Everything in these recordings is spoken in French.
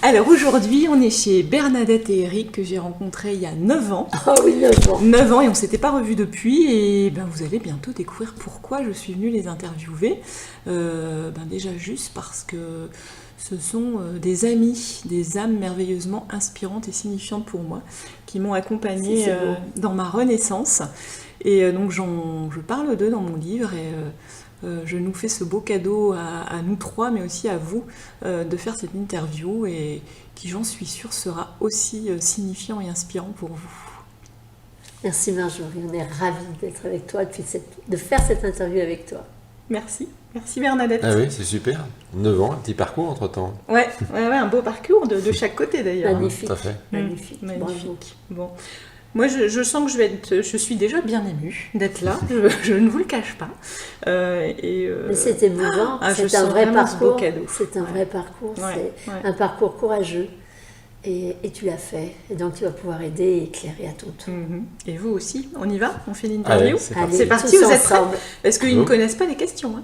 Alors aujourd'hui, on est chez Bernadette et Eric que j'ai rencontrés il y a 9 ans. Ah oui, 9 ans. 9 ans et on ne s'était pas revus depuis et vous allez bientôt découvrir pourquoi je suis venue les interviewer. Déjà juste parce que ce sont des amis, des âmes merveilleusement inspirantes et signifiantes pour moi qui m'ont accompagnée dans ma renaissance. Et donc je parle d'eux dans mon livre et je nous fais ce beau cadeau à nous trois, mais aussi à vous, de faire cette interview et qui, j'en suis sûre, sera aussi signifiant et inspirant pour vous. Merci Marjorie, on est ravis d'être avec toi et de faire cette interview avec toi. Merci. Merci Bernadette. Ah oui, c'est super. 9 ans, un petit parcours entre-temps. Ouais, un beau parcours de chaque côté d'ailleurs. Magnifique. Tout à fait. Magnifique. Bon. Moi, je sens que je suis déjà bien émue d'être là, je ne vous le cache pas. Mais c'est émouvant, c'est un vrai parcours. C'est un vrai parcours, un parcours courageux. Et tu l'as fait, et donc tu vas pouvoir aider et éclairer à ton tour. Et vous aussi, on y va? On fait l'interview? Allez, c'est parti, vous êtes prêts? Parce qu'ils ne connaissent pas les questions.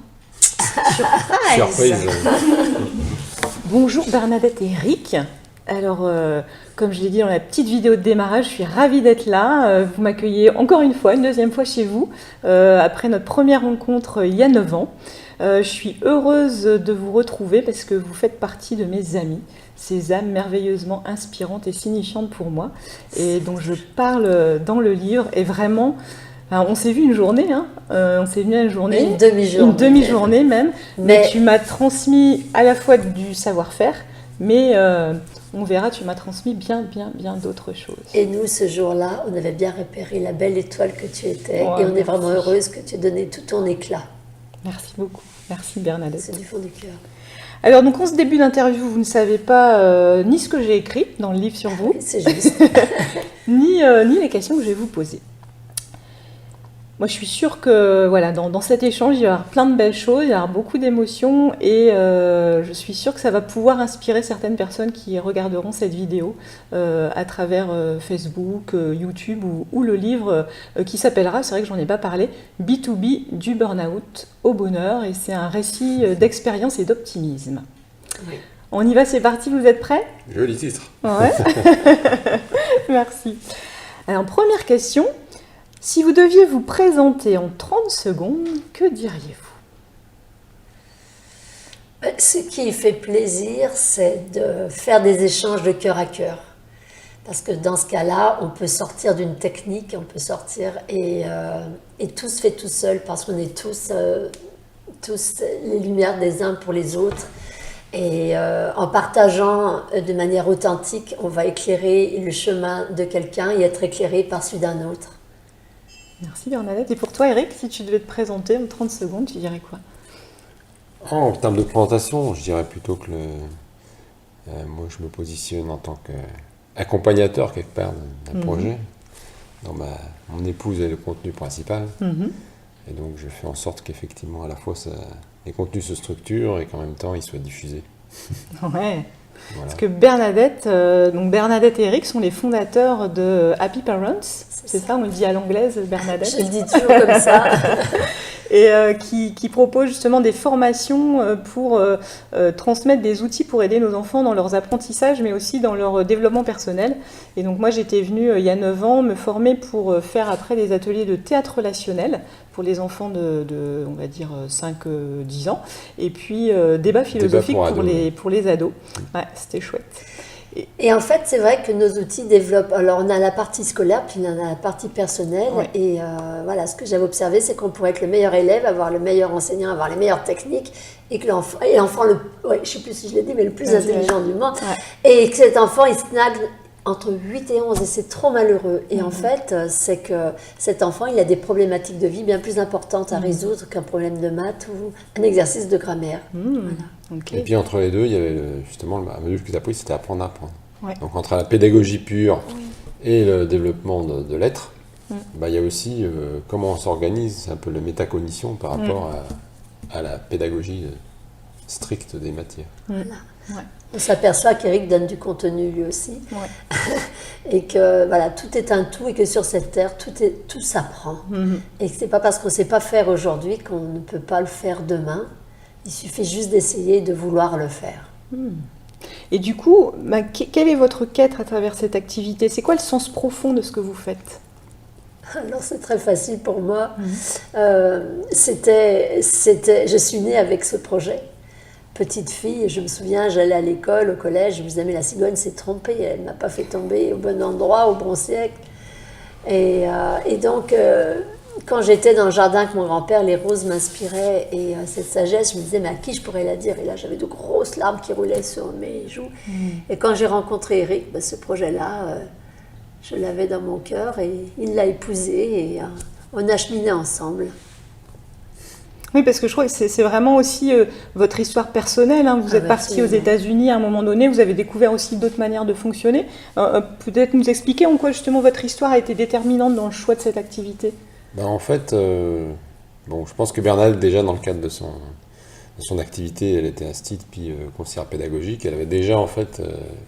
Surprise. Bonjour Bernadette et Eric. Alors, comme je l'ai dit dans la petite vidéo de démarrage, je suis ravie d'être là. Vous m'accueillez encore une deuxième fois chez vous, après notre première rencontre il y a 9 ans. Je suis heureuse de vous retrouver parce que vous faites partie de mes amis, ces âmes merveilleusement inspirantes et signifiantes pour moi, et dont je parle dans le livre. Et vraiment, on s'est vu une journée, on s'est vu une journée, une demi-journée même, mais tu m'as transmis à la fois du savoir-faire, mais on verra, tu m'as transmis bien d'autres choses. Et nous, ce jour-là, on avait bien repéré la belle étoile que tu étais, et on est vraiment heureuse que tu aies donné tout ton éclat. Merci beaucoup. Merci Bernadette. C'est du fond du cœur. Alors, donc, en ce début d'interview, vous ne savez pas ni ce que j'ai écrit dans le livre sur vous, c'est juste. ni les questions que je vais vous poser. Moi, je suis sûre que dans cet échange, il va y avoir plein de belles choses, il va y avoir beaucoup d'émotions et je suis sûre que ça va pouvoir inspirer certaines personnes qui regarderont cette vidéo à travers Facebook, YouTube ou le livre qui s'appellera, c'est vrai que j'en ai pas parlé, B2B du burn-out au bonheur, et c'est un récit d'expérience et d'optimisme. Oui. On y va, c'est parti, vous êtes prêts? Joli titre. Ouais. Merci. Alors, première question. Si vous deviez vous présenter en 30 secondes, que diriez-vous? Ce qui fait plaisir, c'est de faire des échanges de cœur à cœur. Parce que dans ce cas-là, on peut sortir d'une technique, on peut sortir et tout se fait tout seul parce qu'on est tous les lumières des uns pour les autres. Et en partageant de manière authentique, on va éclairer le chemin de quelqu'un et être éclairé par celui d'un autre. Merci Bernadette. Et pour toi, Eric, si tu devais te présenter en 30 secondes, tu dirais quoi? En termes de présentation, je dirais plutôt que moi je me positionne en tant qu'accompagnateur quelque part d'un projet. Mon épouse est le contenu principal. Et donc je fais en sorte qu'effectivement à la fois les contenus se structurent et qu'en même temps ils soient diffusés. Ouais. Voilà. Parce que Bernadette et Eric sont les fondateurs de Happy Parents, c'est ça, on le dit à l'anglaise, Bernadette. Je le dis toujours comme ça. Et qui propose justement des formations pour transmettre des outils pour aider nos enfants dans leurs apprentissages, mais aussi dans leur développement personnel. Et donc moi j'étais venue il y a 9 ans me former pour faire après des ateliers de théâtre relationnel pour les enfants de on va dire 5-10 ans, et puis débat philosophique pour les ados. Ouais, c'était chouette. Et en fait, c'est vrai que nos outils développent. Alors, on a la partie scolaire, puis on a la partie personnelle. Ouais. Et voilà, ce que j'avais observé, c'est qu'on pourrait être le meilleur élève, avoir le meilleur enseignant, avoir les meilleures techniques, et que l'enfant, je ne sais plus si je l'ai dit, mais le plus intelligent du monde, et que cet enfant, il snague entre 8 et 11, et c'est trop malheureux. Et en fait, c'est que cet enfant, il a des problématiques de vie bien plus importantes à résoudre qu'un problème de maths ou un exercice de grammaire. Voilà. Okay. Et puis entre les deux, il y avait justement le module que tu as pris, c'était apprendre à apprendre. Ouais. Donc entre la pédagogie pure et le développement de l'être, il y a aussi comment on s'organise, c'est un peu la métacognition par rapport à la pédagogie stricte des matières. Voilà. Ouais. On s'aperçoit qu'Eric donne du contenu lui aussi, et que voilà, tout est un tout, et que sur cette terre, tout s'apprend. Et que c'est pas parce qu'on ne sait pas faire aujourd'hui qu'on ne peut pas le faire demain. Il suffit juste d'essayer de vouloir le faire. Et du coup, quelle est votre quête à travers cette activité? C'est quoi le sens profond de ce que vous faites? Alors c'est très facile pour moi. Je suis née avec ce projet. Petite fille, je me souviens, j'allais à l'école, au collège, je me disais mais la cigogne s'est trompée, elle ne m'a pas fait tomber au bon endroit, au bon siècle. Et donc, quand j'étais dans le jardin avec mon grand-père, les roses m'inspiraient et cette sagesse, je me disais mais à qui je pourrais la dire? Et là j'avais de grosses larmes qui roulaient sur mes joues. Et quand j'ai rencontré Eric, ce projet-là, je l'avais dans mon cœur et il l'a épousé et on a cheminé ensemble. Oui, parce que je crois que c'est vraiment aussi votre histoire personnelle. Hein. Vous êtes parti aux États-Unis à un moment donné, vous avez découvert aussi d'autres manières de fonctionner. Peut-être nous expliquer en quoi justement votre histoire a été déterminante dans le choix de cette activité? En fait, je pense que Bernadette, déjà dans le cadre de son activité, elle était instite puis conseillère pédagogique. Elle avait déjà en fait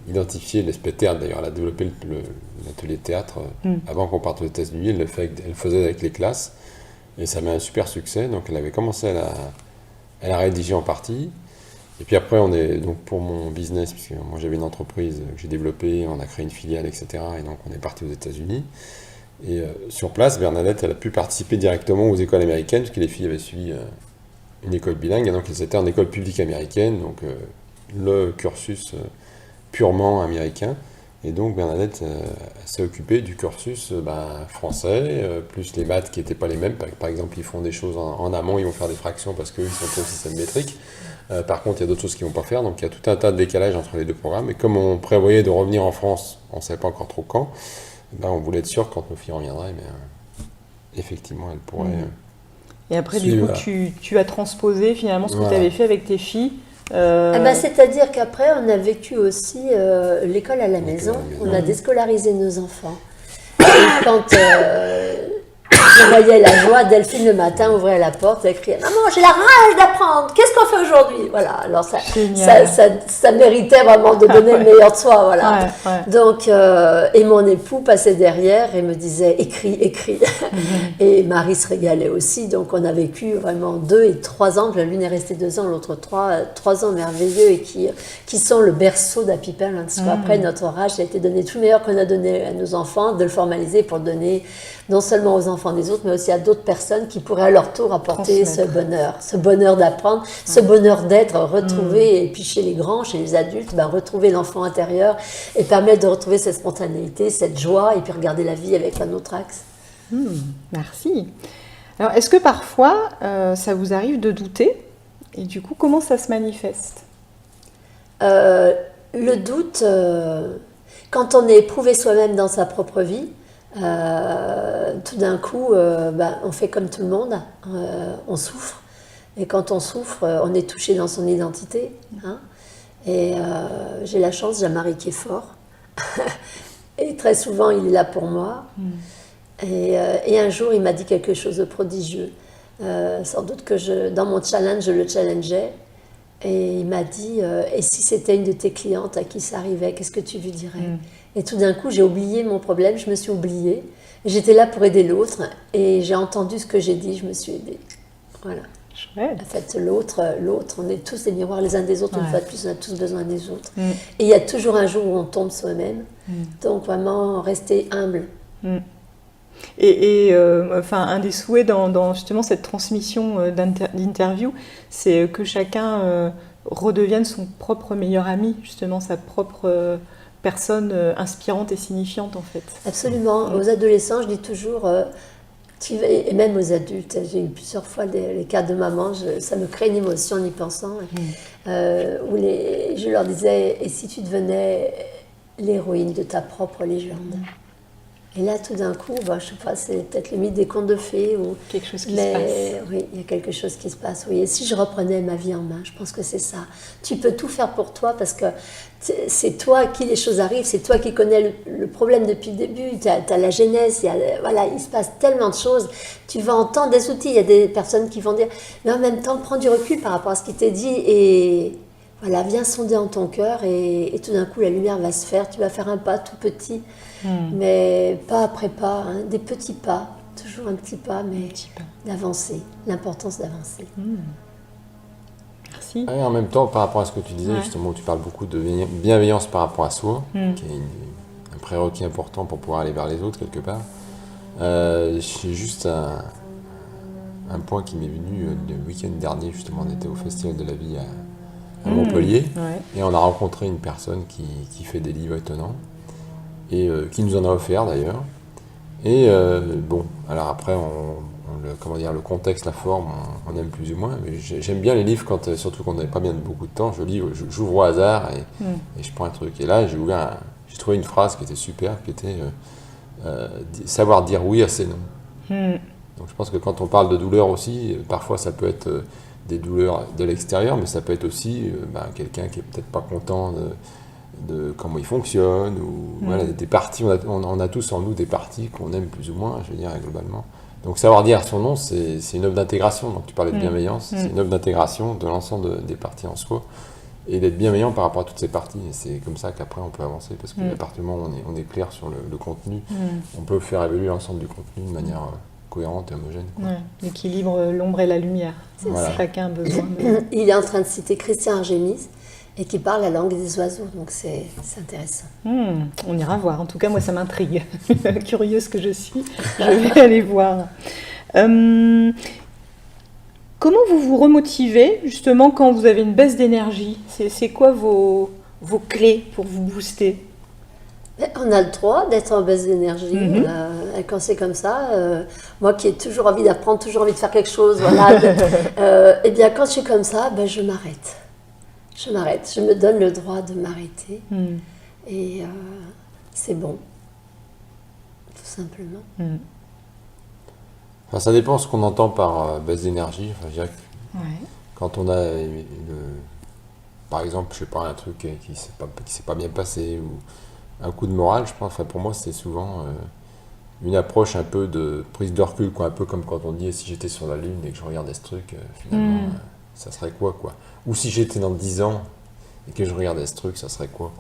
identifié l'aspect théâtre. D'ailleurs, elle a développé l'atelier de théâtre avant qu'on parte aux États-Unis. Elle le faisait avec les classes. Et ça a eu un super succès, donc elle avait commencé à la rédiger en partie. Et puis après, donc pour mon business, puisque moi j'avais une entreprise que j'ai développée, on a créé une filiale, etc. Et donc on est parti aux États-Unis. Et sur place, Bernadette, elle a pu participer directement aux écoles américaines, puisque les filles avaient suivi une école bilingue, et donc c'était en école publique américaine, donc le cursus purement américain. Et donc Bernadette s'est occupée du cursus français, plus les maths qui n'étaient pas les mêmes. Par exemple, ils font des choses en amont, ils vont faire des fractions parce qu'eux, ils sont pas au système métrique. Par contre, il y a d'autres choses qu'ils ne vont pas faire, donc il y a tout un tas de décalage entre les deux programmes. Et comme on prévoyait de revenir en France, on ne savait pas encore trop quand, on voulait être sûr quand nos filles reviendraient, mais effectivement, elles pourraient... Et après, du coup, tu as transposé finalement ce que tu avais fait avec tes filles. C'est-à-dire qu'après, on a vécu aussi l'école à la maison. On a déscolarisé nos enfants. Et quand je voyais la joie, Delphine le matin ouvrait la porte et criait « Maman, j'ai la rage d'apprendre, qu'est-ce qu'on fait aujourd'hui ?» Voilà, alors ça méritait vraiment de donner le meilleur de soi, voilà. Donc, et mon époux passait derrière et me disait « Écris, écris ». Et Marie se régalait aussi, donc on a vécu vraiment 2 et 3 ans, l'une est restée 2 ans, l'autre 3 ans merveilleux et qui sont le berceau d'Happy Parents. Après, notre rage, ça a été donné tout le meilleur qu'on a donné à nos enfants, de le formaliser pour le donner non seulement aux enfants des autres, mais aussi à d'autres personnes qui pourraient à leur tour apporter ce bonheur d'apprendre, ce bonheur d'être retrouvé, et puis chez les grands, chez les adultes, retrouver l'enfant intérieur et permettre de retrouver cette spontanéité, cette joie, et puis regarder la vie avec un autre axe. Merci. Alors, est-ce que parfois, ça vous arrive de douter? Et du coup, comment ça se manifeste? Le doute, quand on est éprouvé soi-même dans sa propre vie, tout d'un coup, on fait comme tout le monde, on souffre. Et quand on souffre, on est touché dans son identité. Hein. Et j'ai la chance, j'ai un mari qui est fort. Et très souvent, il est là pour moi. Et un jour, il m'a dit quelque chose de prodigieux. Sans doute que dans mon challenge, je le challengeais. Et il m'a dit, et si c'était une de tes clientes à qui ça arrivait, qu'est-ce que tu lui dirais? Et tout d'un coup, j'ai oublié mon problème, je me suis oubliée. J'étais là pour aider l'autre, et j'ai entendu ce que j'ai dit, je me suis aidée. Voilà. Chouette. En fait, l'autre, on est tous des miroirs les uns des autres, une fois de plus, on a tous besoin des autres. Et il y a toujours un jour où on tombe soi-même. Donc vraiment, rester humble. Et un des souhaits dans justement cette transmission d'interview, c'est que chacun redevienne son propre meilleur ami, justement sa propre personne inspirante et signifiante en fait. Absolument. Aux adolescents, je dis toujours, et même aux adultes, j'ai eu plusieurs fois les cas de maman, ça me crée une émotion en y pensant, où je leur disais, et si tu devenais l'héroïne de ta propre légende? Et là, tout d'un coup, je ne sais pas, c'est peut-être le mythe des contes de fées. Quelque chose qui se passe. Oui, il y a quelque chose qui se passe. Oui. Et si je reprenais ma vie en main, je pense que c'est ça. Tu peux tout faire pour toi parce que c'est toi à qui les choses arrivent, c'est toi qui connais le problème depuis le début, tu as la genèse, il se passe tellement de choses. Tu vas entendre des outils, il y a des personnes qui vont dire, mais en même temps, prends du recul par rapport à ce qui t'est dit et... Voilà, viens sonder en ton cœur et tout d'un coup, la lumière va se faire. Tu vas faire un pas tout petit, mais pas après pas, hein, des petits pas, toujours un petit pas, mais d'avancer, l'importance d'avancer. Merci. aussi. Et en même temps, par rapport à ce que tu disais, justement, où tu parles beaucoup de bienveillance par rapport à soi, qui est un prérequis important pour pouvoir aller vers les autres, quelque part. J'ai juste un point qui m'est venu le week-end dernier, justement, on était au Festival de la Vie à Montpellier, et on a rencontré une personne qui fait des livres étonnants, et qui nous en a offert d'ailleurs. Et bon, alors après, comment dire, le contexte, la forme, on aime plus ou moins, mais j'aime bien les livres, surtout quand on n'a pas bien beaucoup de temps, j'ouvre au hasard et je prends un truc. Et là, j'ai trouvé une phrase qui était super, qui était savoir dire oui à ses non. Donc je pense que quand on parle de douleur aussi, parfois ça peut être des douleurs de l'extérieur, mais ça peut être aussi quelqu'un qui est peut-être pas content de comment il fonctionne, ou voilà, des parties, on a tous en nous des parties qu'on aime plus ou moins, je veux dire, globalement. Donc savoir dire son nom, c'est une œuvre d'intégration. Donc tu parlais de bienveillance, c'est une œuvre d'intégration de l'ensemble des parties en soi, et d'être bienveillant par rapport à toutes ces parties. Et c'est comme ça qu'après on peut avancer, parce qu'à partir du moment où on est clair sur le contenu, on peut faire évoluer l'ensemble du contenu de manière cohérente et homogène. L'équilibre, l'ombre et la lumière. Voilà. Chacun a besoin. Il est en train de citer Christian Argenis, et qui parle la langue des oiseaux, donc c'est intéressant. On ira voir. En tout cas, moi, ça m'intrigue. Curieuse que je suis, je vais aller voir. Comment vous vous remotivez, justement, quand vous avez une baisse d'énergie? C'est quoi vos clés pour vous booster? On a le droit d'être en baisse d'énergie. Quand c'est comme ça, moi qui ai toujours envie d'apprendre, toujours envie de faire quelque chose, voilà, et bien quand je suis comme ça, je m'arrête. Je me donne le droit de m'arrêter. Et c'est bon, tout simplement. Enfin, ça dépend ce qu'on entend par baisse d'énergie. Enfin, je dirais que quand on a, par exemple, je sais pas, un truc qui s'est pas bien passé, ou un coup de morale, je pense, enfin, pour moi, c'est souvent une approche un peu de prise de recul, quoi, un peu comme quand on dit si j'étais sur la Lune et que je regardais ce truc, finalement, ça serait quoi. Ou si j'étais dans 10 ans et que je regardais ce truc, ça serait quoi.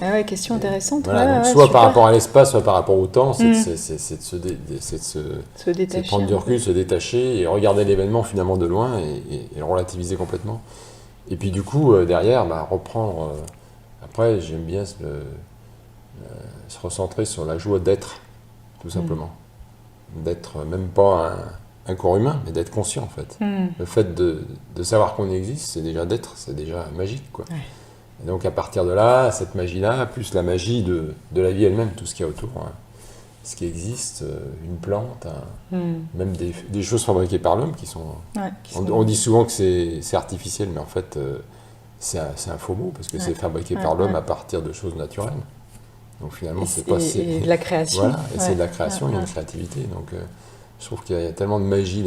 Ah ouais, question intéressante. Voilà, donc soit par rapport à l'espace, soit par rapport au temps, c'est de se détacher, prendre du recul, se détacher et regarder l'événement finalement de loin et le relativiser complètement. Et puis du coup, derrière, reprendre. Après, j'aime bien se recentrer sur la joie d'être, tout simplement. D'être même pas un corps humain, mais d'être conscient en fait. Le fait de savoir qu'on existe, c'est déjà d'être, c'est déjà magique, quoi. Et donc à partir de là, cette magie-là, plus la magie de la vie elle-même, tout ce qu'il y a autour, ce qui existe, une plante, même des choses fabriquées par l'homme qui sont... On dit souvent que c'est artificiel, mais en fait c'est un faux mot, parce que c'est fabriqué par l'homme à partir de choses naturelles. Donc finalement, c'est pas... Et de la création. Voilà, et c'est de la création, il y a une créativité. Donc je trouve qu'il y a tellement de magie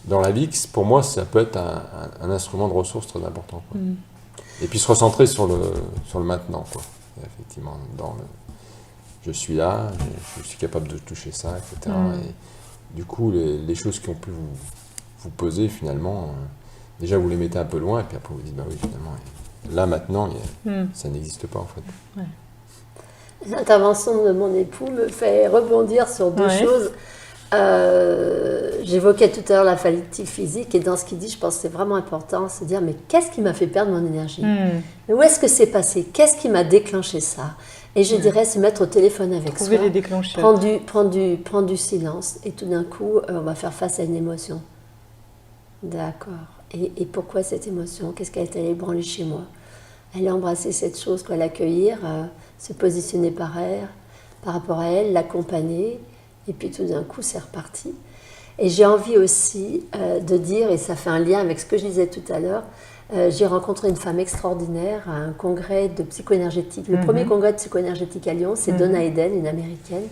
dans la vie que pour moi, ça peut être un instrument de ressource très important, quoi. Et puis se recentrer sur le maintenant, quoi. Et effectivement, je suis là, je suis capable de toucher ça, etc. Et du coup, les choses qui ont pu vous poser, finalement, déjà vous les mettez un peu loin, et puis après vous dites, oui, finalement, là, maintenant, ça n'existe pas, en fait. L'intervention de mon époux me fait rebondir sur deux choses. J'évoquais tout à l'heure la fatigue physique, et dans ce qu'il dit, je pense que c'est vraiment important, c'est de dire, mais qu'est-ce qui m'a fait perdre mon énergie? Mais où est-ce que c'est passé? Qu'est-ce qui m'a déclenché ça? Et je dirais se mettre au téléphone avec soi, les déclencheurs. prendre du silence, et tout d'un coup, on va faire face à une émotion. D'accord. Et pourquoi cette émotion? Qu'est-ce qu'elle est allée branler chez moi? Aller embrasser cette chose, l'accueillir, se positionner par rapport à elle, l'accompagner, et puis tout d'un coup, c'est reparti. Et j'ai envie aussi de dire, et ça fait un lien avec ce que je disais tout à l'heure, j'ai rencontré une femme extraordinaire à un congrès de psycho-énergétique. Le premier congrès de psycho-énergétique à Lyon, c'est Donna Eden, une américaine.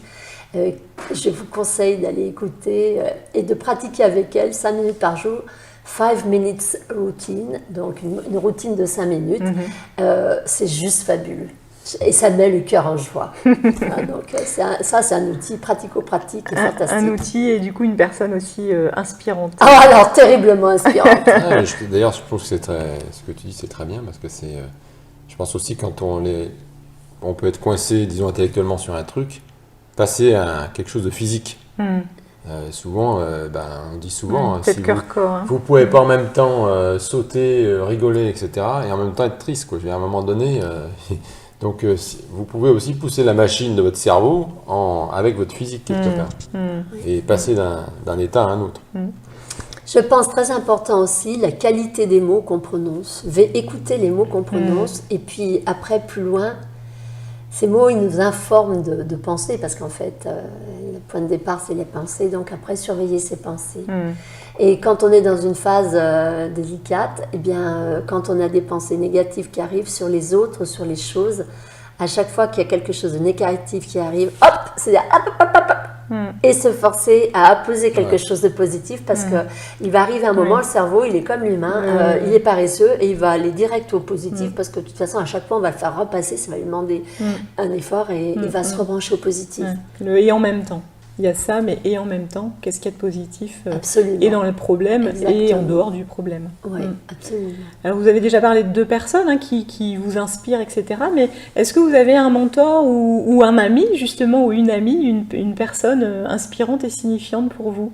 Je vous conseille d'aller écouter et de pratiquer avec elle 5 minutes par jour. 5 minutes routine, donc une routine de 5 minutes. C'est juste fabuleux. Et ça met le cœur en joie. Donc c'est un outil pratico-pratique et fantastique. Un outil et du coup une personne aussi inspirante. Ah alors, terriblement inspirante. D'ailleurs, je trouve que ce que tu dis, c'est très bien, parce que je pense aussi quand on peut être coincé, disons, intellectuellement sur un truc, passer à quelque chose de physique. souvent, on dit souvent, Tête, si cœur, corps. Hein. vous pouvez pas en même temps sauter, rigoler, etc., et en même temps être triste, quoi. Je veux dire, à un moment donné, donc vous pouvez aussi pousser la machine de votre cerveau avec votre physique quelque part, et passer d'un état à un autre. Je pense très important aussi la qualité des mots qu'on prononce. Écouter les mots qu'on prononce, et puis après, plus loin, ces mots, ils nous informent de pensées, parce qu'en fait, le point de départ, c'est les pensées, donc après, surveiller ses pensées. Et quand on est dans une phase délicate, eh bien, quand on a des pensées négatives qui arrivent sur les autres, sur les choses, à chaque fois qu'il y a quelque chose de négatif qui arrive, hop, c'est hop, hop, hop, hop, hop, et se forcer à apposer quelque chose de positif, parce que il va arriver un moment, le cerveau, il est comme l'humain, il est paresseux et il va aller direct au positif, parce que de toute façon, à chaque fois, on va le faire repasser, ça va lui demander un effort, et il va se rebrancher au positif. Le et en même temps. Il y a ça, mais et en même temps, qu'est-ce qu'il y a de positif Absolument. et dans le problème Exactement. et en dehors du problème. Oui, absolument. Alors vous avez déjà parlé de 2 personnes qui vous inspirent, etc. Mais est-ce que vous avez un mentor ou un ami, justement, ou une amie, une personne inspirante et signifiante pour vous?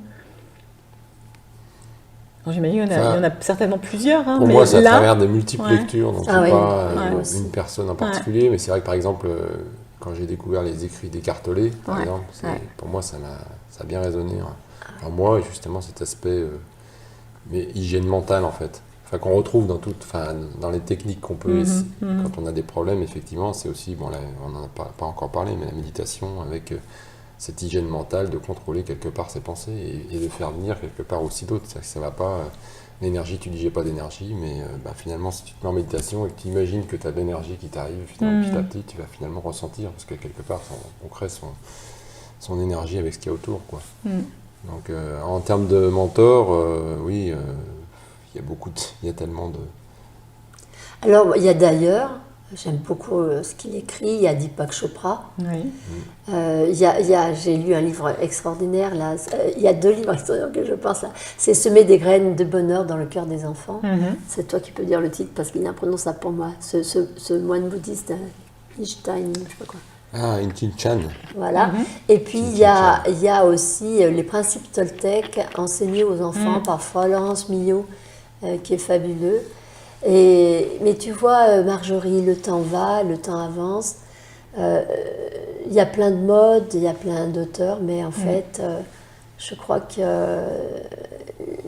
J'imagine qu'il y en a certainement plusieurs. Hein, Pour mais moi, c'est à là, travers des multiples lectures, donc Ah c'est oui. pas Ouais. une personne en particulier, mais c'est vrai que par exemple, quand j'ai découvert les écrits d'Eckhart Tolle, par exemple, pour moi, ça a bien résonné. Enfin, moi, justement, cet aspect mais hygiène mentale, en fait. Enfin, qu'on retrouve dans les techniques qu'on peut, quand on a des problèmes, effectivement, c'est aussi, bon là, on n'en a pas encore parlé, mais la méditation avec cette hygiène mentale, de contrôler quelque part ses pensées et de faire venir quelque part aussi d'autres. Ça va pas, l'énergie, tu dis j'ai pas d'énergie, mais finalement, si tu te mets en méditation et que tu imagines que tu as de l'énergie qui t'arrive, finalement, petit à petit, tu vas finalement ressentir, parce que quelque part, on crée son énergie avec ce qu'il y a autour, quoi. Donc, en termes de mentor, oui, il y a tellement de... Alors, il y a d'ailleurs, j'aime beaucoup ce qu'il écrit, il y a Deepak Chopra. Oui. J'ai lu un livre extraordinaire, là. Il y a 2 livres extraordinaires que je pense, là. C'est Semer des graines de bonheur dans le cœur des enfants. C'est toi qui peux dire le titre, parce qu'il est imprononçable pour moi. Ce moine bouddhiste, Einstein, je sais pas quoi. Ah, Intin Chan. Voilà. Et puis, il y a aussi les principes Toltec enseignés aux enfants par Florence Millot, qui est fabuleux. Mais tu vois, Marjorie, le temps va, le temps avance. Il y a plein de modes, il y a plein d'auteurs, mais en fait, je crois que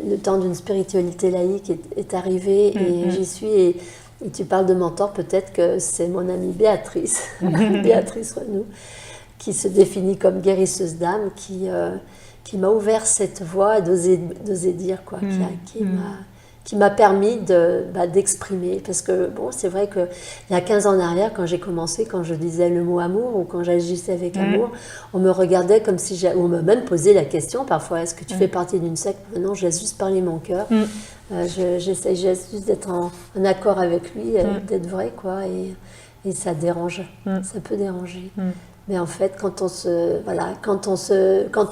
le temps d'une spiritualité laïque est arrivé, et j'y suis. Et tu parles de mentor, peut-être que c'est mon amie Béatrice, Béatrice Renoux, qui se définit comme guérisseuse d'âme, qui m'a ouvert cette voie d'oser dire, quoi, qui m'a permis d'exprimer. Parce que, bon, c'est vrai qu'il y a 15 ans en arrière, quand j'ai commencé, quand je disais le mot amour, ou quand j'agissais avec amour, on me regardait comme si on m'a même posé la question parfois, est-ce que tu fais partie d'une secte? Non, je laisse juste parler mon cœur. J'essaie juste d'être en accord avec lui, d'être vrai, quoi, et ça dérange, ça peut déranger. Mais en fait, quand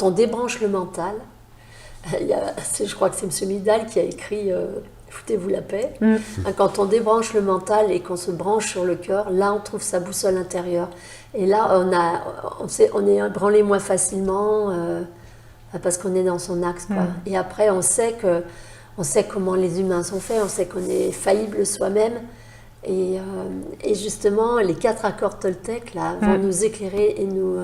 on débranche le mental, je crois que c'est M. Midal qui a écrit Foutez-vous la paix. Quand on débranche le mental et qu'on se branche sur le cœur, là on trouve sa boussole intérieure. Et là on est branlé moins facilement parce qu'on est dans son axe, quoi. Et après on sait comment les humains sont faits, on sait qu'on est faillible soi-même. Et justement, les 4 accords Toltec là, vont nous éclairer et nous...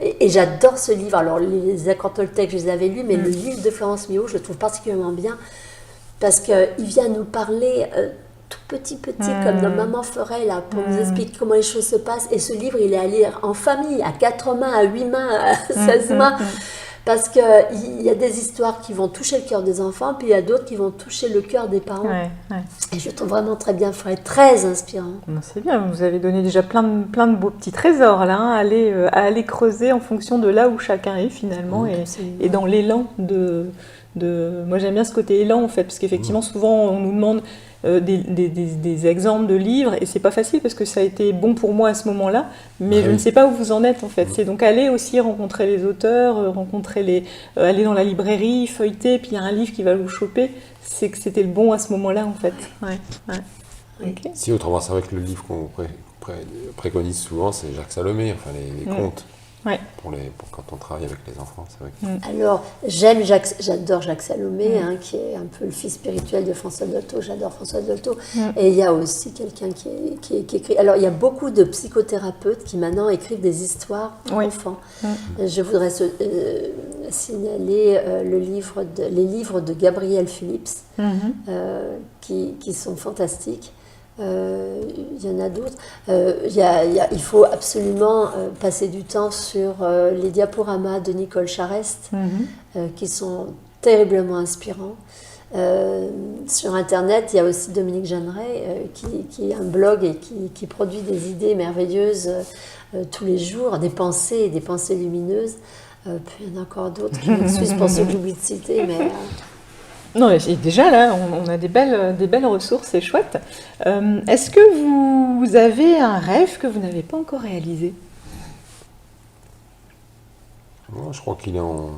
et j'adore ce livre. Alors, les accords Toltec, je les avais lus, mais le livre de Florence Millot, je le trouve particulièrement bien, parce qu'il vient nous parler tout petit, comme nos mamans feraient, là, pour nous expliquer comment les choses se passent. Et ce livre, il est à lire en famille, à 4 mains, à 8 mains, à 16 mains. Parce qu'il y a des histoires qui vont toucher le cœur des enfants, puis il y a d'autres qui vont toucher le cœur des parents. Et je le trouve vraiment très bien fait, très inspirant. C'est bien, vous avez donné déjà plein de beaux petits trésors là, à aller creuser en fonction de là où chacun est finalement, et dans l'élan de... Moi j'aime bien ce côté élan en fait, parce qu'effectivement souvent on nous demande des exemples de livres, et c'est pas facile parce que ça a été bon pour moi à ce moment-là, mais je ne sais pas où vous en êtes en fait. C'est donc aller aussi rencontrer les auteurs, aller dans la librairie, feuilleter, puis il y a un livre qui va vous choper, c'est que c'était le bon à ce moment-là en fait. Okay. Si, autrement, c'est vrai que le livre qu'on préconise souvent, c'est Jacques Salomé, enfin les contes. Ouais. pour quand on travaille avec les enfants, c'est vrai que... Alors, j'adore Jacques Salomé, qui est un peu le fils spirituel de François Dolto. J'adore François Dolto. Et il y a aussi quelqu'un qui écrit. Alors, il y a beaucoup de psychothérapeutes qui maintenant écrivent des histoires pour enfants. Je voudrais signaler les livres de Gabrielle Phillips, qui sont fantastiques. Il y en a d'autres. Il faut absolument passer du temps sur les diaporamas de Nicole Charest, qui sont terriblement inspirants. Sur Internet, il y a aussi Dominique Jeanneret, qui a un blog et qui produit des idées merveilleuses tous les jours, des pensées lumineuses. Puis il y en a encore d'autres qui m'excusent pour ceux que j'oublie de citer, mais... Non, et déjà là, on a des belles ressources, c'est chouette. Est-ce que vous avez un rêve que vous n'avez pas encore réalisé? Moi, je crois qu'il est en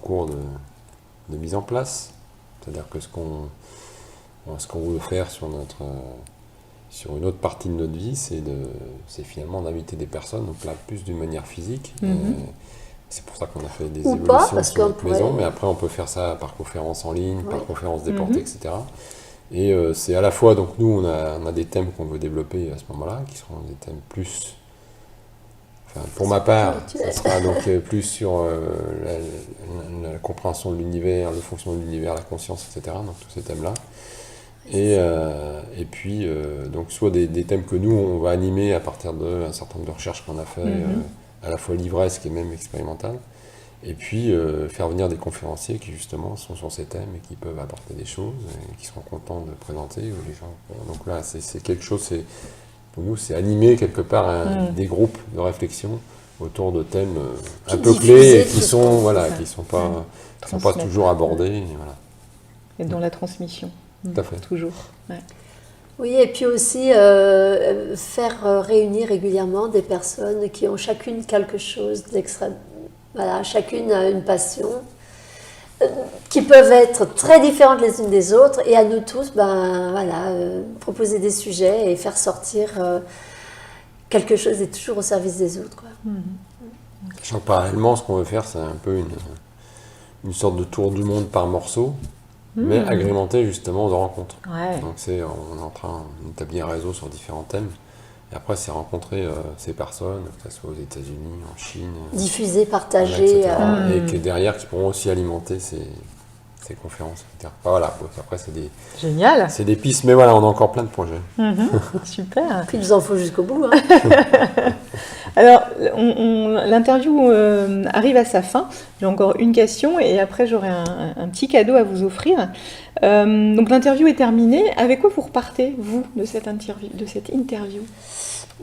cours de mise en place. C'est-à-dire que ce qu'on veut faire sur une autre partie de notre vie, c'est finalement d'inviter des personnes, donc là plus d'une manière physique. C'est pour ça qu'on a fait des évolutions sur notre maison, mais après on peut faire ça par conférence en ligne, par conférence déportée, etc. Et c'est à la fois, donc nous on a des thèmes qu'on veut développer à ce moment-là, qui seront des thèmes plus, enfin, pour ma part, ça sera donc plus sur la compréhension de l'univers, le fonctionnement de l'univers, la conscience, etc. Donc tous ces thèmes-là. Et puis, donc soit des thèmes que nous on va animer à partir d'un certain nombre de recherches qu'on a fait, à la fois livresque et même expérimentale, et puis faire venir des conférenciers qui justement sont sur ces thèmes et qui peuvent apporter des choses et qui seront contents de présenter. Ou les gens... Donc là, c'est quelque chose, pour nous, c'est animer quelque part des groupes de réflexion autour de thèmes un peu clés et qui sont pas toujours abordés. Et voilà. Et dans la transmission. Tout à fait. Toujours. Ouais. Oui, et puis aussi faire réunir régulièrement des personnes qui ont chacune quelque chose d'extrême. Voilà, chacune a une passion, qui peuvent être très différentes les unes des autres, et à nous tous, proposer des sujets et faire sortir quelque chose est toujours au service des autres, quoi. Sachant que parallèlement, ce qu'on veut faire, c'est un peu une sorte de tour du monde par morceaux, mais agrémenté justement de rencontres. Ouais. Donc on est en train d'établir un réseau sur différents thèmes. Et après, c'est rencontrer ces personnes, que ce soit aux États-Unis, en Chine. Diffuser, partager. Et que derrière, qui pourront aussi alimenter ces conférences, etc. Enfin, voilà, après, Génial. C'est des pistes, mais voilà, on a encore plein de projets. Super. Puis il nous en faut jusqu'au bout. Alors, l'interview arrive à sa fin. J'ai encore une question et après j'aurai un petit cadeau à vous offrir. Donc l'interview est terminée. Avec quoi vous repartez, vous, de cette interview?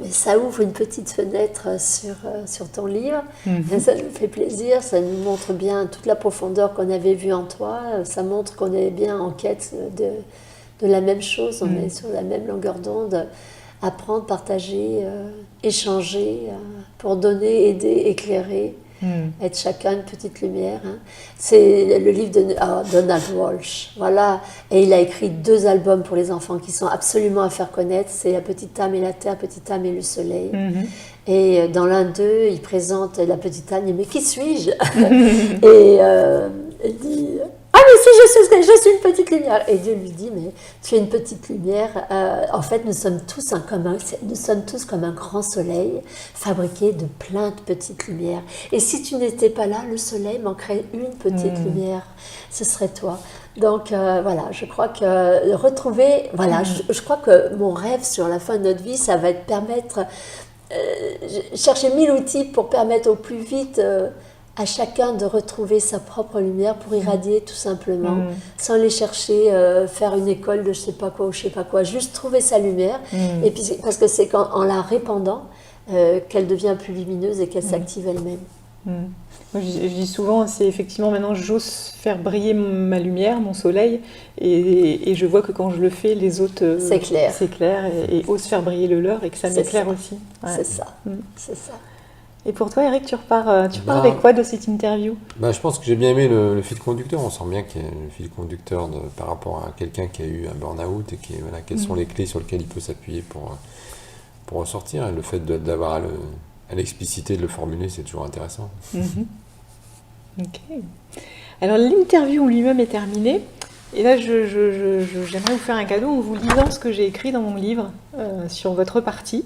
Mais ça ouvre une petite fenêtre sur ton livre. Ça nous fait plaisir, ça nous montre bien toute la profondeur qu'on avait vue en toi. Ça montre qu'on est bien en quête de la même chose, on est sur la même longueur d'onde. Apprendre, partager, échanger, pour donner, aider, éclairer, être chacun une petite lumière. C'est le livre de Donald Walsh. Voilà. Et il a écrit 2 albums pour les enfants qui sont absolument à faire connaître. C'est La petite âme et la terre, Petite âme et le soleil. Et dans l'un d'eux, il présente la petite âme, il dit « Mais qui suis-je » Et il dit « Ah mais si, je suis une petite lumière !» Et Dieu lui dit « Mais tu es une petite lumière. En fait, nous sommes tous comme un grand soleil fabriqué de plein de petites lumières. Et si tu n'étais pas là, le soleil manquerait une petite lumière. Ce serait toi. » Donc voilà, je crois que retrouver... Voilà, je crois que mon rêve sur la fin de notre vie, ça va être permettre... chercher 1000 outils pour permettre au plus vite... à chacun de retrouver sa propre lumière pour irradier tout simplement, sans les chercher, faire une école de je sais pas quoi ou je sais pas quoi, juste trouver sa lumière, et puis parce que c'est en la répandant qu'elle devient plus lumineuse et qu'elle s'active elle-même. Moi, je dis souvent, c'est effectivement maintenant j'ose faire briller ma lumière, mon soleil, et je vois que quand je le fais, les autres s'éclairent et osent faire briller le leur et que ça m'éclaire aussi. Ouais. C'est ça, c'est ça. Et pour toi, Eric, tu repars avec quoi de cette interview? Je pense que j'ai bien aimé le fil conducteur. On sent bien qu'il y a le fil conducteur par rapport à quelqu'un qui a eu un burn-out et quelles sont les clés sur lesquelles il peut s'appuyer pour ressortir. Et le fait d'avoir à l'expliciter, de le formuler, c'est toujours intéressant. Ok. Alors l'interview en lui-même est terminée. Et là, j'aimerais vous faire un cadeau en vous lisant ce que j'ai écrit dans mon livre sur votre partie.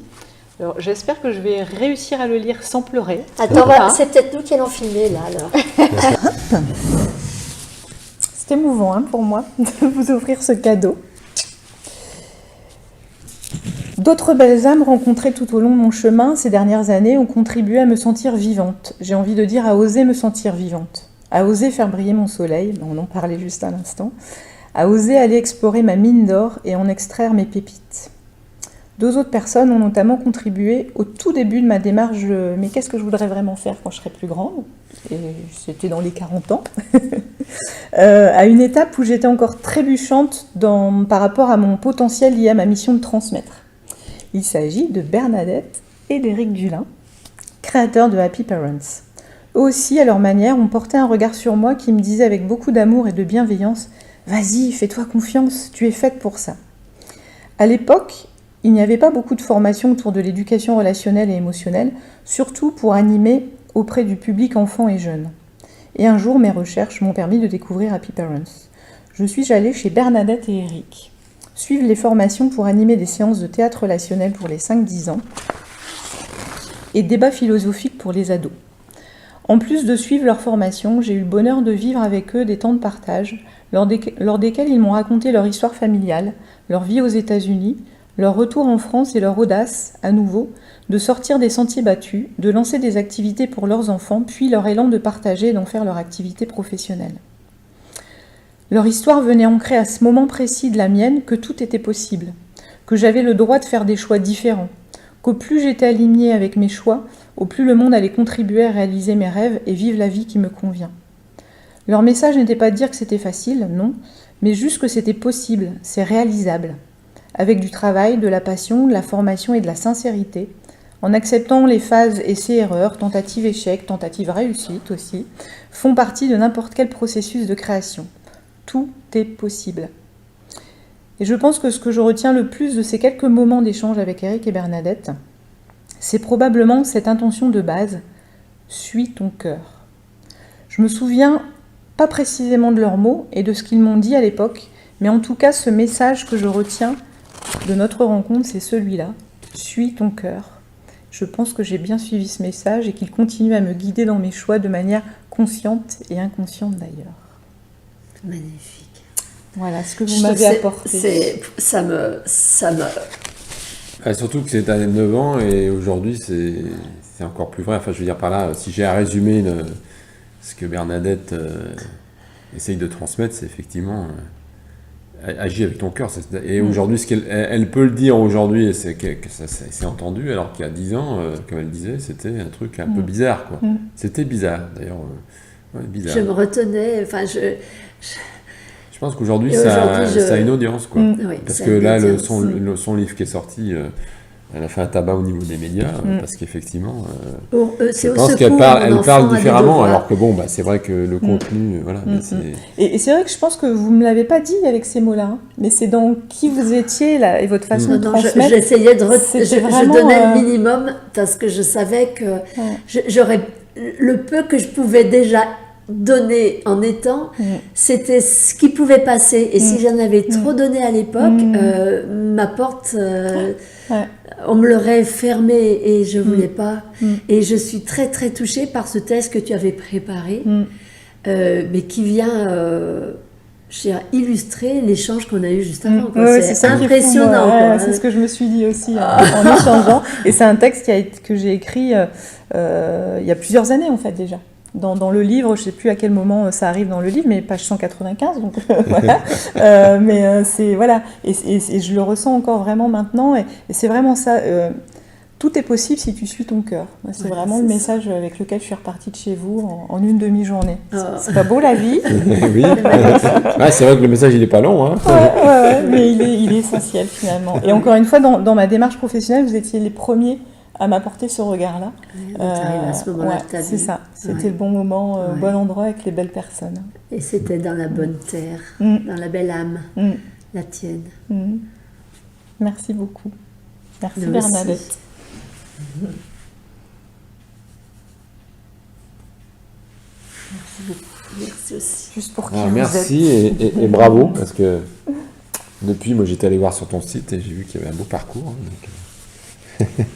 Alors, j'espère que je vais réussir à le lire sans pleurer. Attends, c'est peut-être nous qui allons filmer, là, alors. C'est émouvant hein, pour moi de vous offrir ce cadeau. D'autres belles âmes rencontrées tout au long de mon chemin ces dernières années ont contribué à me sentir vivante. J'ai envie de dire à oser me sentir vivante. À oser faire briller mon soleil, on en parlait juste à l'instant. À oser aller explorer ma mine d'or et en extraire mes pépites. 2 autres personnes ont notamment contribué au tout début de ma démarche mais qu'est-ce que je voudrais vraiment faire quand je serai plus grande ? Et c'était dans les 40 ans. À une étape où j'étais encore trébuchante par rapport à mon potentiel lié à ma mission de transmettre. Il s'agit de Bernadette et d'Éric Dulin, créateurs de Happy Parents. Eux aussi, à leur manière, ont porté un regard sur moi qui me disait avec beaucoup d'amour et de bienveillance « Vas-y, fais-toi confiance, tu es faite pour ça ». À l'époque, il n'y avait pas beaucoup de formations autour de l'éducation relationnelle et émotionnelle, surtout pour animer auprès du public enfant et jeune. Et un jour, mes recherches m'ont permis de découvrir Happy Parents. Je suis allée chez Bernadette et Éric, suivre les formations pour animer des séances de théâtre relationnel pour les 5-10 ans et débats philosophiques pour les ados. En plus de suivre leur formation, j'ai eu le bonheur de vivre avec eux des temps de partage, lors desquels ils m'ont raconté leur histoire familiale, leur vie aux États-Unis, leur retour en France et leur audace, à nouveau, de sortir des sentiers battus, de lancer des activités pour leurs enfants, puis leur élan de partager et d'en faire leur activité professionnelle. Leur histoire venait ancrer à ce moment précis de la mienne que tout était possible, que j'avais le droit de faire des choix différents, qu'au plus j'étais alignée avec mes choix, au plus le monde allait contribuer à réaliser mes rêves et vivre la vie qui me convient. Leur message n'était pas de dire que c'était facile, non, mais juste que c'était possible, c'est réalisable. Avec du travail, de la passion, de la formation et de la sincérité, en acceptant les phases essais-erreurs, tentatives-échecs, tentatives-réussites aussi, font partie de n'importe quel processus de création. Tout est possible. Et je pense que ce que je retiens le plus de ces quelques moments d'échange avec Éric et Bernadette, c'est probablement cette intention de base, « suis ton cœur ». Je me souviens pas précisément de leurs mots et de ce qu'ils m'ont dit à l'époque, mais en tout cas ce message que je retiens de notre rencontre, c'est celui-là, « suis ton cœur ». Je pense que j'ai bien suivi ce message et qu'il continue à me guider dans mes choix de manière consciente et inconsciente d'ailleurs. Magnifique. Voilà ce que vous m'avez apporté. Ça me... Surtout que c'est à 9 ans et aujourd'hui c'est encore plus vrai. Enfin, je veux dire par là, si j'ai à résumer ce que Bernadette essaye de transmettre, c'est effectivement agis avec ton cœur. Et aujourd'hui, ce qu'elle peut le dire aujourd'hui, c'est que ça s'est entendu, alors qu'il y a 10 ans, comme elle disait, c'était un truc un peu bizarre, quoi. C'était bizarre, d'ailleurs. Bizarre. Je me retenais, Je pense qu'aujourd'hui, ça a une audience, quoi. Oui, parce que là, son livre qui est sorti, elle a fait un tabac au niveau des médias, parce qu'effectivement, je pense qu'elle parle différemment, alors que bon, c'est vrai que le contenu, voilà. Et c'est vrai que je pense que vous ne me l'avez pas dit avec ces mots-là, hein, mais c'est dans qui vous étiez là, et votre façon de transmettre. J'essayais je donnais le minimum, parce que je savais que j'aurais le peu que je pouvais déjà donner en étant, c'était ce qui pouvait passer. Et si j'en avais trop donné à l'époque, ma porte, on me l'aurait fermée et je voulais pas. Et je suis très très touchée par ce texte que tu avais préparé, mais qui vient illustrer l'échange qu'on a eu juste avant. C'est impressionnant. C'est ce que je me suis dit aussi en échangeant. Et c'est un texte que j'ai écrit il y a plusieurs années en fait déjà. Dans le livre, je ne sais plus à quel moment ça arrive dans le livre, mais page 195, donc voilà. C'est voilà, et je le ressens encore vraiment maintenant, et c'est vraiment ça. Tout est possible si tu suis ton cœur. C'est vraiment le message avec lequel je suis repartie de chez vous en une demi-journée. C'est pas beau la vie. Oui. C'est vrai que le message il est pas long, hein. Mais il est essentiel finalement. Et encore une fois, dans ma démarche professionnelle, vous étiez les premiers à m'apporter ce regard-là. À ce moment-là, c'est ça. C'était le bon moment, bon endroit avec les belles personnes. Et c'était dans la bonne terre, dans la belle âme, la tienne. Merci beaucoup. Merci Bernadette. beaucoup. Merci aussi. Juste pour qui Alors, vous merci êtes. et bravo, parce que depuis, moi j'étais allé voir sur ton site et j'ai vu qu'il y avait un beau parcours.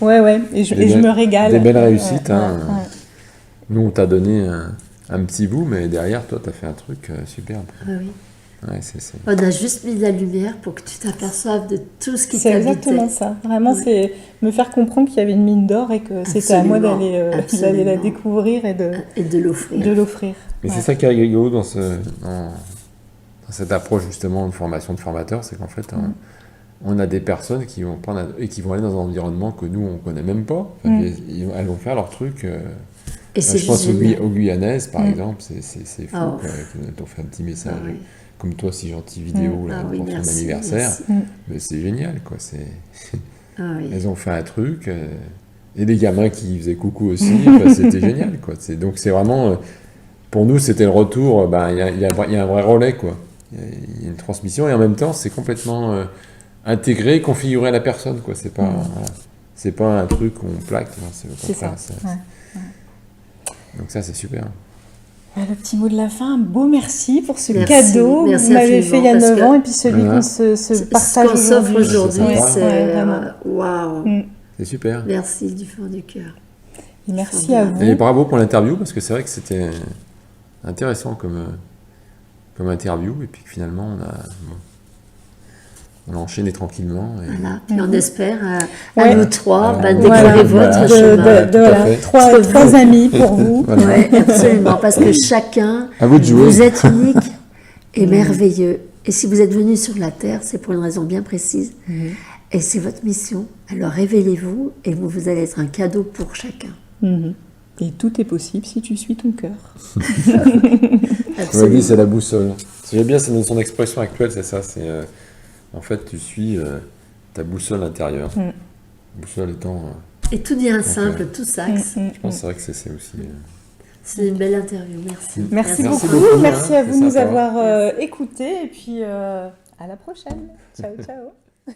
Ouais, et je me régale. Des belles réussites. Ouais, hein. ouais. Nous, on t'a donné un petit bout, mais derrière, toi, tu as fait un truc superbe. Ah oui. Ouais, On a juste mis de la lumière pour que tu t'aperçoives de tout ce qui C'est t'habitait. exactement ça. Vraiment, Oui. c'est me faire comprendre qu'il y avait une mine d'or et que c'était à moi d'aller la Absolument. découvrir et Et de l'offrir. de l'offrir. Mais Ouais. c'est ça qui est rigolo dans cette approche justement de formation de formateur, c'est qu'en fait, on a des personnes qui vont prendre et qui vont aller dans un environnement que nous, on connaît même pas. Enfin, elles vont faire leur truc. Et c'est je pense juste génial. aux Guyanaises, par exemple, c'est fou, Oh. quoi, qui t'ont fait un petit message. Ah oui. Comme toi, si gentil vidéo là, Ah oui, pour ton merci, anniversaire. merci. Mais c'est génial, quoi. Ah oui. Elles ont fait un truc. Et les gamins qui faisaient coucou aussi, enfin, c'était génial, quoi. Donc c'est vraiment... pour nous, c'était le retour. Il y a un vrai relais, quoi. Il y a une transmission et en même temps, c'est complètement intégré, configuré à la personne, quoi. C'est pas, voilà. C'est pas un truc qu'on plaque. Non, c'est au C'est ça. contraire, Ouais. Donc ça, c'est super. Le petit mot de la fin, un beau merci pour ce Merci. cadeau. Merci Vous m'avez fait il y a infiniment, 9 ans et puis celui Voilà. qu'on se Ce partage qu'on s'offre aujourd'hui. aujourd'hui, Ouais, c'est vraiment. waouh. C'est super. Merci du fond du cœur. Et merci à vous. Et bravo pour l'interview, parce que c'est vrai que c'était intéressant comme interview. Et puis finalement, on a enchaîné tranquillement. Et... Voilà. Puis on espère Ouais. à nous trois Voilà. découvrir Voilà. votre chemin. tout à fait. Trois amis pour vous. Voilà. Oui, absolument, parce que chacun, À vous de jouer. vous êtes unique et merveilleux. Et si vous êtes venu sur la Terre, c'est pour une raison bien précise. Et c'est votre mission. Alors révélez-vous et vous allez être un cadeau pour chacun. Mhm. Et tout est possible si tu suis ton cœur. Oui, c'est la boussole. Ce que j'aime bien, c'est son expression actuelle, c'est ça. C'est en fait, tu suis ta boussole intérieure. Boussole étant. Et tout devient simple, tout s'axe. Je pense que c'est vrai que c'est aussi. C'est une belle interview, merci. Merci Merci beaucoup. beaucoup, Merci hein, à vous c'est de nous sympa. avoir écoutés. Et puis à la prochaine. Ciao, ciao.